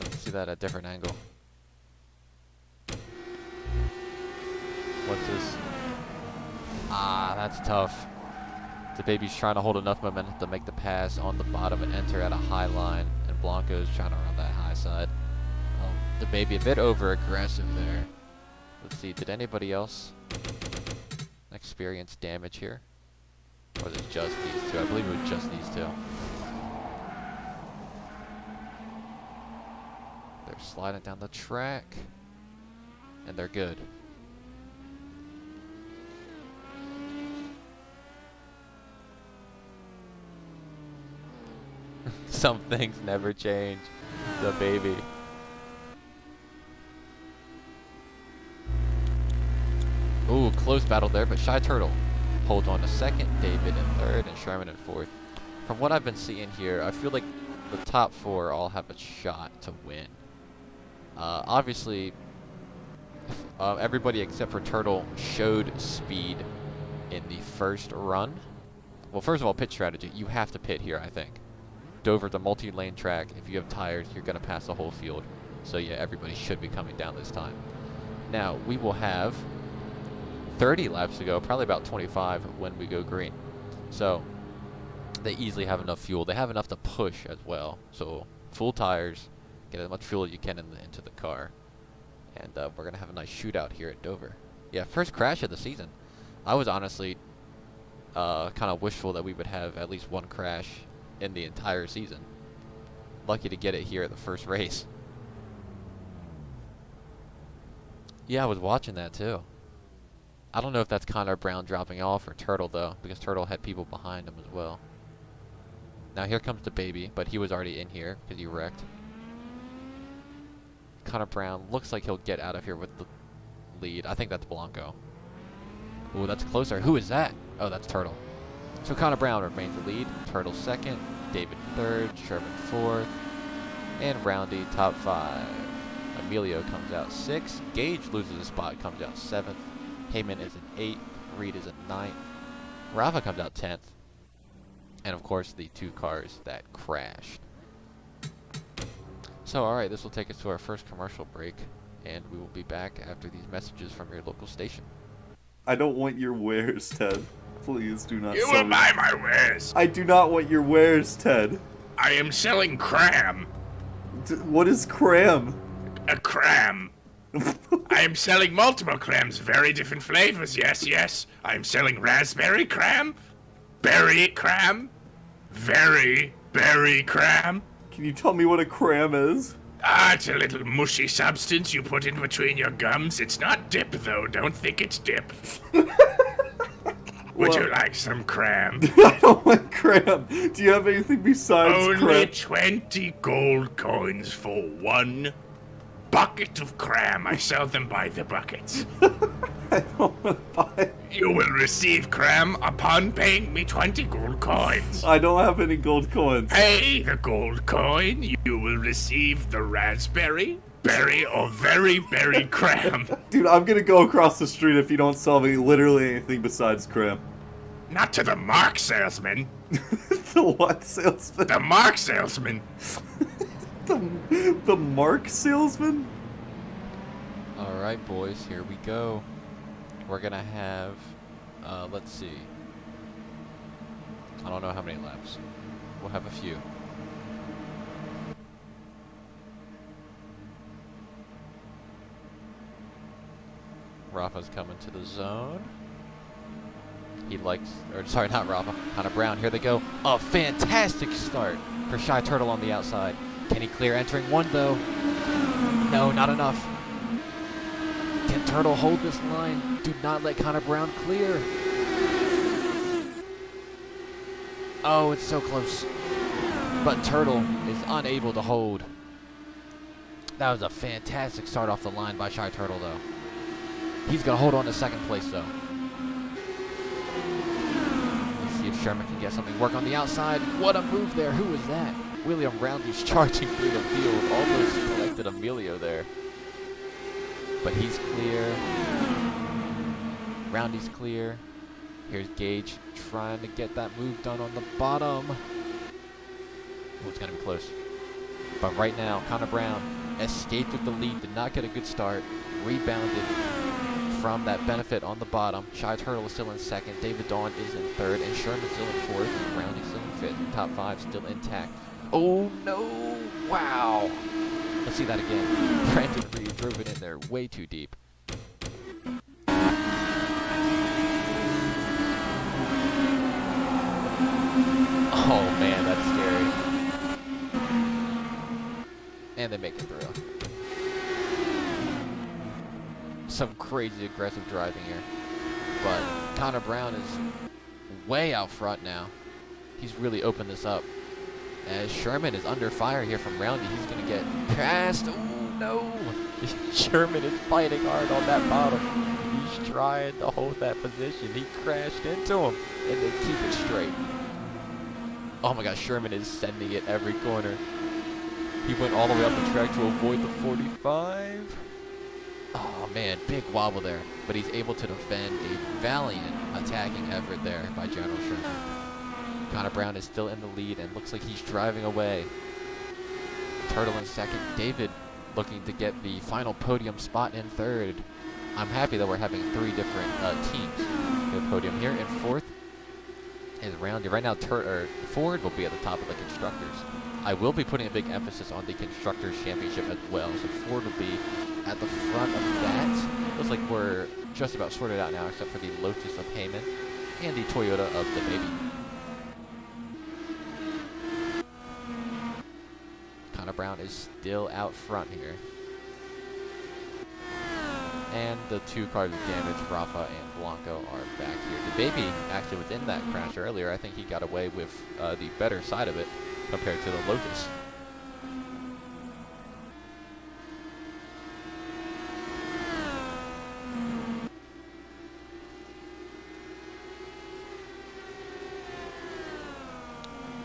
Let's see that at a different angle. What's this? Ah, that's tough. The baby's trying to hold enough momentum to make the pass on the bottom and enter at a high line, and Blanco's trying to run that high side. The baby a bit over aggressive there. Let's see, did anybody else experience damage here? Or was it just these two? I believe it was just these two. They're sliding down the track, and they're good. Some things never change. The baby. Ooh, close battle there, but Shy Turtle holds on to second, David in third, and Sherman in fourth. From what I've been seeing here, I feel like the top four all have a shot to win. Obviously, everybody except for Turtle showed speed in the first run. Well, first of all, pit strategy. You have to pit here, I think. Dover's a multi-lane track. If you have tires, you're going to pass the whole field. So yeah, everybody should be coming down this time. Now, we will have 30 laps to go, probably about 25 when we go green. So they easily have enough fuel. They have enough to push as well. So full tires, get as much fuel as you can into the car. And we're going to have a nice shootout here at Dover. Yeah, first crash of the season. I was honestly kind of wishful that we would have at least one crash in the entire season. Lucky to get it here at the first race. Yeah, I was watching that too. I don't know if that's Connor Brown dropping off or Turtle though, because Turtle had people behind him as well. Now here comes the baby, but he was already in here because he wrecked. Connor Brown looks like he'll get out of here with the lead. I think that's Blanco. Ooh, that's closer. Who is that? Oh, that's Turtle. So Connor Brown remains the lead, Turtle second, David third, Sherman fourth, and Roundy top 5. Emilio comes out 6th, Gage loses a spot, comes out 7th, Heyman is in 8th, Reed is in 9th, Rafa comes out 10th, and of course the 2 cars that crashed. So alright, this will take us to our first commercial break, and we will be back after these messages from your local station. I don't want your wares, Ted. Please do not You sell will me. buy my wares. I do not want your wares, Ted. I am selling cram. What is cram? A cram. I am selling multiple crams, very different flavors. Yes, yes. I am selling raspberry cram, berry cram, very berry cram. Can you tell me what a cram is? Ah, it's a little mushy substance you put in between your gums. It's not dip, though. Don't think it's dip. Would you like some cram? I don't want cram. Do you have anything besides Only cram? 20 gold coins for 1 bucket of cram. I sell them by the bucket. I don't want to buy. You will receive cram upon paying me 20 gold coins. I don't have any gold coins. Pay the gold coin, you will receive the raspberry, berry, or very berry cram. Dude, I'm gonna go across the street if you don't sell me literally anything besides cram. Not to the mark salesman. The what salesman? The mark salesman. The Mark salesman? Alright boys, here we go. We're gonna have, let's see. I don't know how many laps. We'll have a few. Rafa's coming to the zone. He likes, or sorry, not Rafa, Connor Brown. Here they go. A fantastic start for Shy Turtle on the outside. Can he clear entering 1 though? No, not enough. Can Turtle hold this line? Do not let Connor Brown clear. Oh, it's so close. But Turtle is unable to hold. That was a fantastic start off the line by Shy Turtle though. He's going to hold on to second place, though. Let's see if Sherman can get something. Work on the outside. What a move there. Who was that? William Roundy's charging through the field. Almost collected Emilio there. But he's clear. Roundy's clear. Here's Gage trying to get that move done on the bottom. Oh, it's going to be close. But right now, Connor Brown escaped with the lead. Did not get a good start. Rebounded from that benefit on the bottom. Shy Turtle is still in second. David Dawn is in third. And Sherman's still in fourth. And Roundy's still in fifth. Top five still intact. Oh, no. Wow. Let's see that again. Brandon Reed drove it in there way too deep. Oh man, that's scary. And they make it through. Some crazy aggressive driving here. But Connor Brown is way out front now. He's really opened this up. As Sherman is under fire here from Roundy, he's going to get passed. Oh no! Sherman is fighting hard on that bottom. He's trying to hold that position. He crashed into him, and they keep it straight. Oh my gosh, Sherman is sending it every corner. He went all the way up the track to avoid the 45. Oh man, big wobble there. But he's able to defend a valiant attacking effort there by General Sherman. Connor Brown is still in the lead and looks like he's driving away. Turtle in second. David looking to get the final podium spot in third. I'm happy that we're having three different teams in the podium here. In fourth is Roundy. Right now, Ford will be at the top of the Constructors. I will be putting a big emphasis on the Constructors Championship as well. So Ford will be at the front of that. Looks like we're just about sorted out now, except for the Lotus of Heyman and the Toyota of the Baby. Connor Brown is still out front here. And the two cars of damage, Rafa and Blanco, are back here. The Baby actually was in that crash earlier. I think he got away with the better side of it compared to the Lotus.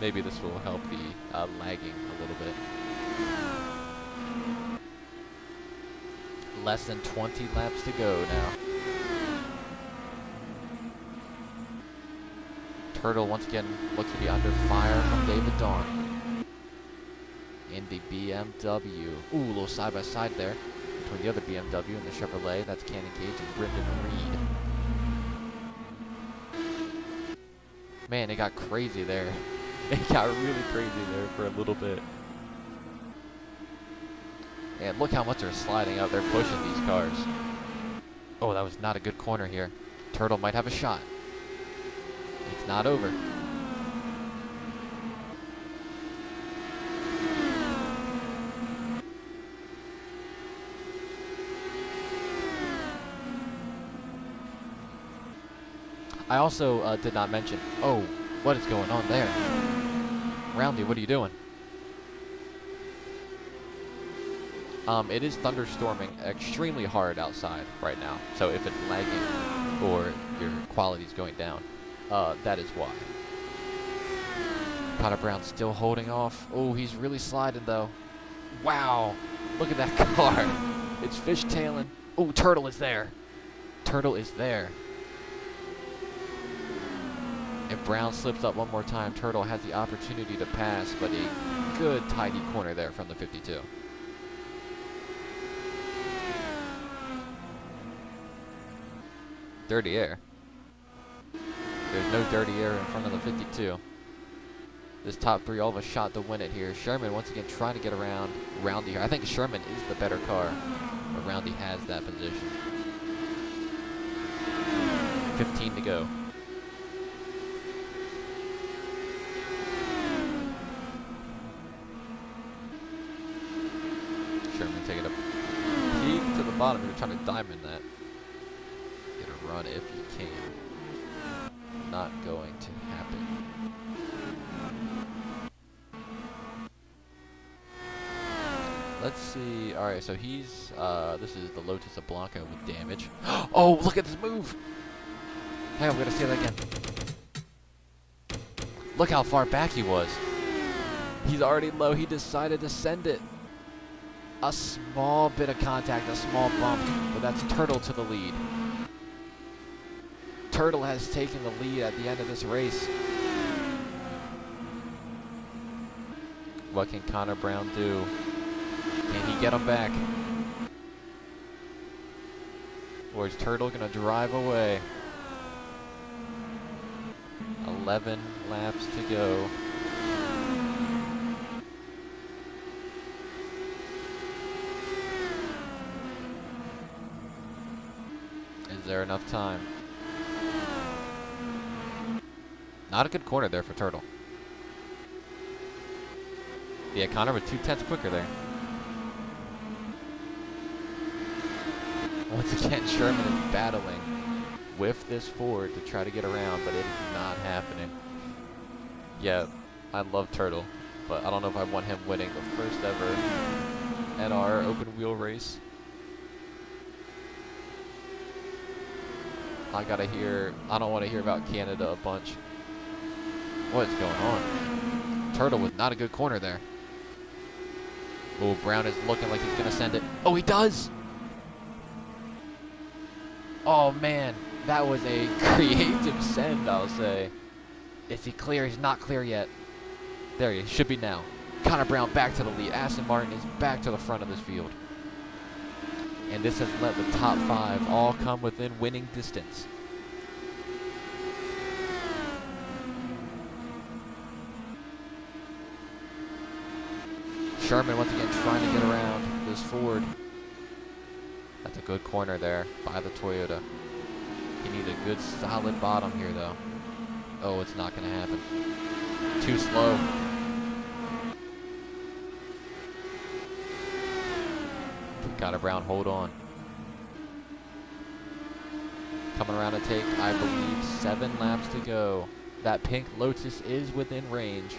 Maybe this will help the lagging a little bit. Less than 20 laps to go now. Turtle once again looks to be under fire from David Dawn. In the BMW. Ooh, a little side by side there between the other BMW and the Chevrolet. That's Cannon Cage and Brendan Reed. Man, it got crazy there. It got really crazy there for a little bit. And look how much they're sliding out. They're pushing these cars. Oh, that was not a good corner here. Turtle might have a shot. It's not over. I also did not mention, oh, what is going on there? Roundy, what are you doing? It is thunderstorming extremely hard outside right now. So if it's lagging or your quality's going down, that is why. Connor Brown still holding off. Oh, he's really sliding though. Wow, look at that car. It's fishtailing. Oh, Turtle is there. Turtle is there. If Brown slips up one more time, Turtle has the opportunity to pass, but a good tidy corner there from the 52. Dirty air. There's no dirty air in front of the 52. This top three all of a shot to win it here. Sherman once again trying to get around Roundy here. I think Sherman is the better car, but Roundy has that position. 15 to go. Sherman taking a peek to the bottom. You're trying to diamond that. Get a run if you can. Not going to happen. let's see. All right, so he's this is the Lotus of Blanco with damage. Oh, look at this move! Hey, I'm gonna say that again. Look how far back he was. He's already low. He decided to send it. A small bit of contact, a small bump, but that's Turtle to the lead. Turtle has taken the lead at the end of this race. What can Connor Brown do? Can he get him back? Or is Turtle gonna drive away? 11 laps to go. Is there enough time? Not a good corner there for Turtle. Yeah, Connor was 2/10 quicker there. Once again, Sherman is battling with this Ford to try to get around, but it is not happening. Yeah, I love Turtle, but I don't know if I want him winning the first ever NR open wheel race. I don't want to hear about Canada a bunch. What's going on? Turtle with not a good corner there. Oh, Brown is looking like he's gonna send it. Oh, he does! Oh man, that was a creative send, I'll say. Is he clear? He's not clear yet. There he should be now. Connor Brown back to the lead. Aston Martin is back to the front of this field. And this has let the top 5 all come within winning distance. Sherman once again trying to get around this Ford. That's a good corner there by the Toyota. You need a good solid bottom here though. Oh, it's not going to happen. Too slow. Connor Brown, hold on. Coming around to take, I believe, 7 laps to go. That pink Lotus is within range.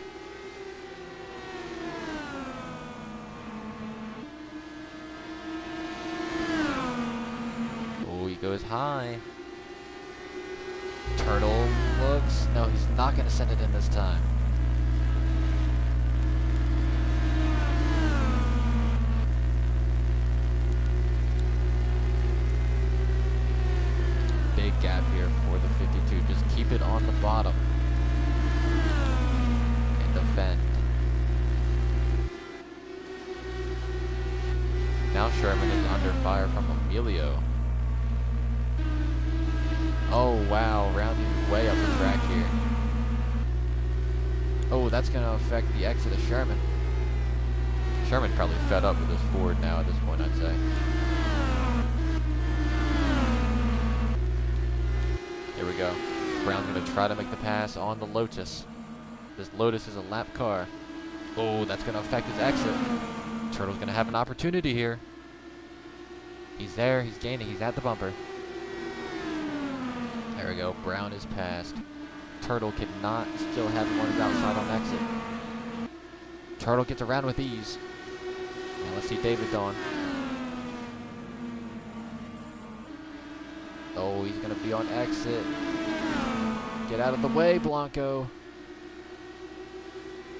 Oh, he goes high. Turtle looks. No, he's not going to send it in this time. Big gap here for the 52. Just keep it on the bottom and defend. Now Sherman is under fire from Emilio. Oh wow, rounding way up the track here. Oh, that's going to affect the exit of Sherman. Sherman probably fed up with this Ford now at this point, I'd say. Here we go. Brown's going to try to make the pass on the Lotus. This Lotus is a lap car. Oh, that's going to affect his exit. Turtle's going to have an opportunity here. He's there. He's gaining. He's at the bumper. There we go. Brown is passed. Turtle cannot still have him on his outside on exit. Turtle gets around with ease. Now let's see David Dawn. Oh, he's going to be on exit. Get out of the way, Blanco.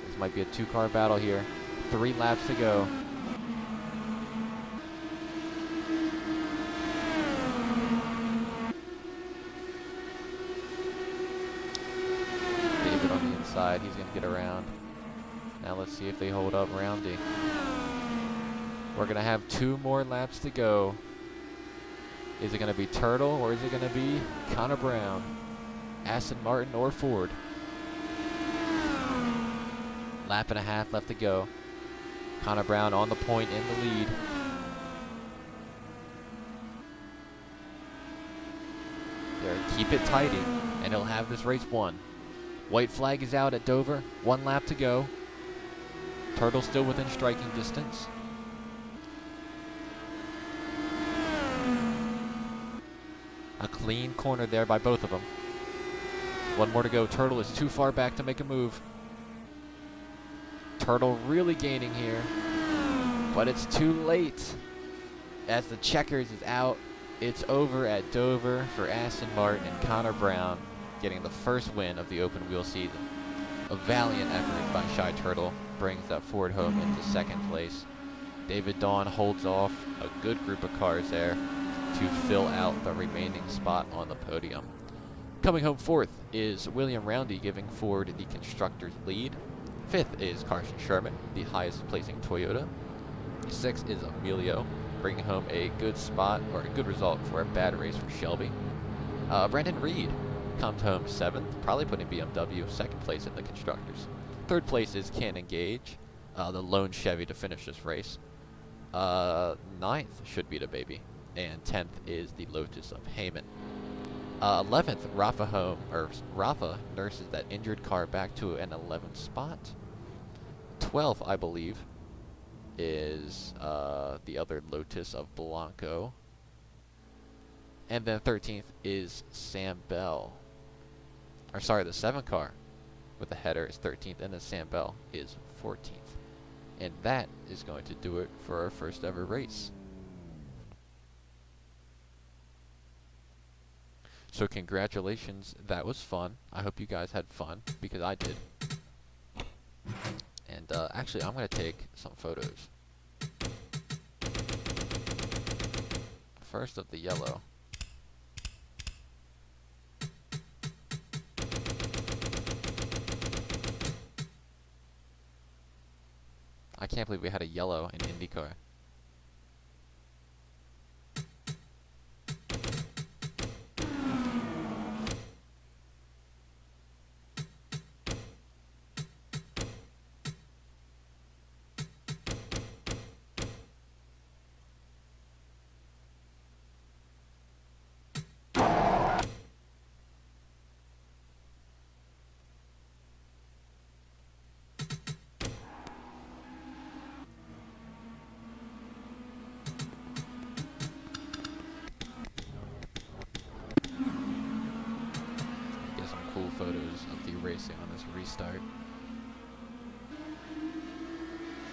This might be a 2-car battle here. 3 laps to go. David on the inside. He's going to get around. Now let's see if they hold up Roundy. We're going to have 2 more laps to go. Is it going to be Turtle or is it going to be Connor Brown? Aston Martin or Ford? Lap and a half left to go. Connor Brown on the point in the lead. There, keep it tidy and he'll have this race won. White flag is out at Dover. 1 lap to go. Turtle still within striking distance. A clean corner there by both of them. 1 more to go. Turtle is too far back to make a move. Turtle really gaining here. But it's too late. As the checkers is out, it's over at Dover for Aston Martin and Connor Brown getting the first win of the open wheel season. A valiant effort by Shy Turtle brings that Ford home into second place. David Dawn holds off a good group of cars there to fill out the remaining spot on the podium. Coming home fourth is William Roundy, giving Ford the constructor's lead. Fifth is Carson Sherman, the highest placing Toyota. Sixth is Emilio, bringing home a good spot, or a good result for a bad race for Shelby. Brandon Reed comes home seventh, probably putting BMW second place in the constructors. Third place is Cannon Gage, the lone Chevy to finish this race. Ninth should be the baby, and 10th is the Lotus of Heyman. 11th, Rafa nurses that injured car back to an 11th spot. 12th, I believe, is the other Lotus of Blanco. And then 13th is Sam Bell. Or sorry, the 7 car with the header is 13th, and then Sam Bell is 14th. And that is going to do it for our first ever race. So congratulations, that was fun. I hope you guys had fun, because I did. And actually, I'm going to take some photos. First of the yellow. I can't believe we had a yellow in IndyCar. Cool photos of the racing on this restart.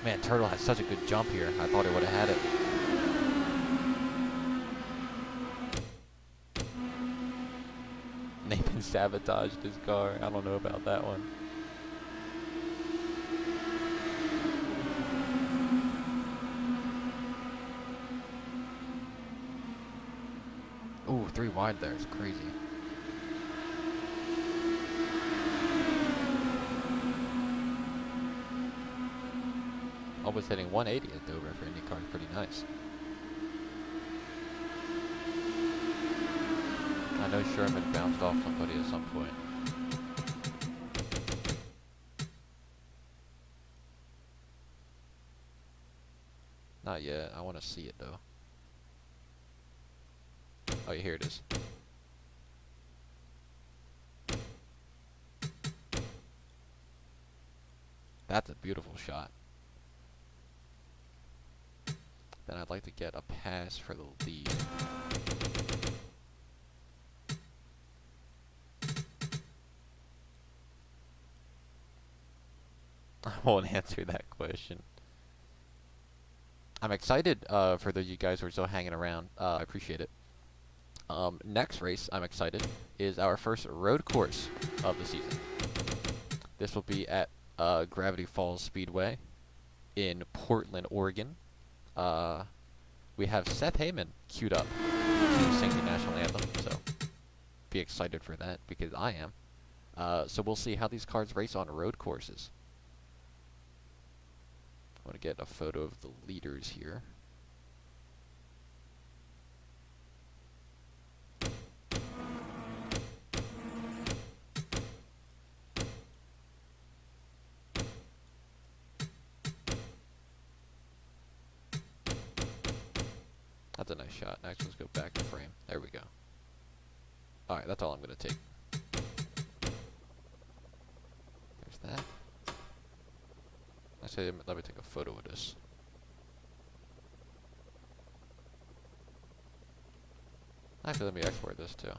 Man, Turtle had such a good jump here. I thought he would have had it. Nathan sabotaged his car. I don't know about that one. Ooh, 3 wide there. It's crazy. Almost hitting 180 at Dover for IndyCar, pretty nice. I know Sherman bounced off somebody at some point. Not yet, I want to see it though. Oh yeah, here it is. That's a beautiful shot. Then I'd like to get a pass for the lead. I won't answer that question. I'm excited for those of you guys who are still hanging around. I appreciate it. Next race, I'm excited, is our first road course of the season. This will be at Gravity Falls Speedway in Portland, Oregon. We have Seth Heyman queued up to sing the national anthem, so be excited for that, because I am. So we'll see how these cars race on road courses. I want to get a photo of the leaders here. That's a nice shot. Next, let's go back to frame. There we go. Alright, that's all I'm going to take. There's that. Actually, let me take a photo of this. Actually, let me export this too.